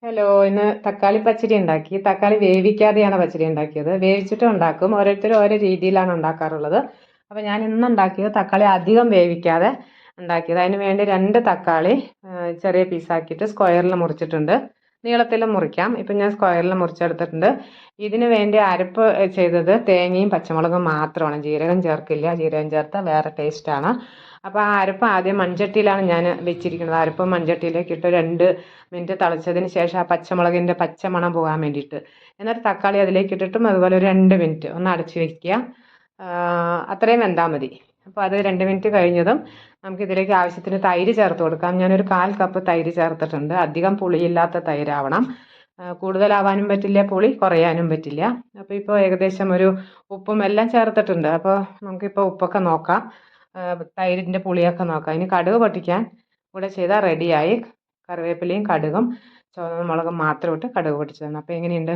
Hello, ഇന്ന് തക്കാളി പച്ചടി ഉണ്ടാക്കി. തക്കാളി വേവിക്കാതെയാണ് പച്ചടി ഉണ്ടാക്കിയത്. വേവിച്ചിട്ടും ഉണ്ടാക്കും, ഓരോരുത്തരും ഓരോ രീതിയിലാണ് ഉണ്ടാക്കാറുള്ളത്. അപ്പോൾ ഞാൻ ഇന്ന് ഉണ്ടാക്കിയത് തക്കാളി അധികം വേവിക്കാതെ ഉണ്ടാക്കിയത്. അതിന് വേണ്ടി 2 തക്കാളി ചെറിയ പീസാക്കിയിട്ട് സ്ക്വയറിൽ മുറിച്ചിട്ടുണ്ട്. നീളത്തിൽ മുറിക്കാം. ഇപ്പം ഞാൻ സ്ക്വയറിൽ മുറിച്ചെടുത്തിട്ടുണ്ട്. ഇതിന് വേണ്ടി അരപ്പ് ചെയ്തത് തേങ്ങയും പച്ചമുളകും മാത്രമാണ്. ജീരകം ചേർക്കില്ല. ജീരകം ചേർത്താൽ വേറെ ടേസ്റ്റാണ്. അപ്പോൾ ആ അരപ്പ് ആദ്യം മൺചട്ടിയിലാണ് ഞാൻ വെച്ചിരിക്കുന്നത്. അരപ്പ് മൺചട്ടിയിലേക്ക് ഇട്ട് 2 മിനിറ്റ് തിളച്ചതിന് ശേഷം ആ പച്ചമുളകിൻ്റെ പച്ചമണം പോകാൻ വേണ്ടിയിട്ട്, എന്നിട്ട് തക്കാളി അതിലേക്ക് ഇട്ടിട്ടും അതുപോലെ ഒരു 2 മിനിറ്റ് ഒന്ന് അടച്ച് വയ്ക്കുക. അത്രയും വെന്താൽ മതി. അപ്പോൾ അത് 2 മിനിറ്റ് കഴിഞ്ഞതും നമുക്കിതിലേക്ക് ആവശ്യത്തിന് തൈര് ചേർത്ത് കൊടുക്കാം. ഞാനൊരു 1/4 കപ്പ് തൈര് ചേർത്തിട്ടുണ്ട്. അധികം പുളിയില്ലാത്ത തൈരാവണം. കൂടുതലാവാനും പറ്റില്ല, പുളി കുറയാനും പറ്റില്ല. അപ്പോൾ ഇപ്പോൾ ഏകദേശം ഒരു ഉപ്പും എല്ലാം ചേർത്തിട്ടുണ്ട്. അപ്പോൾ നമുക്കിപ്പോൾ ഉപ്പൊക്കെ നോക്കാം, തൈരിൻ്റെ പുളിയൊക്കെ നോക്കാം. ഇനി കടുക് പൊട്ടിക്കാൻ കൂടെ ചെയ്താൽ റെഡിയായി. കറിവേപ്പിലയും കടുകും ചുവന്ന മുളകും മാത്രം ഇട്ട് കടുക് പൊട്ടിച്ചതാണ്. അപ്പോൾ എങ്ങനെയുണ്ട്?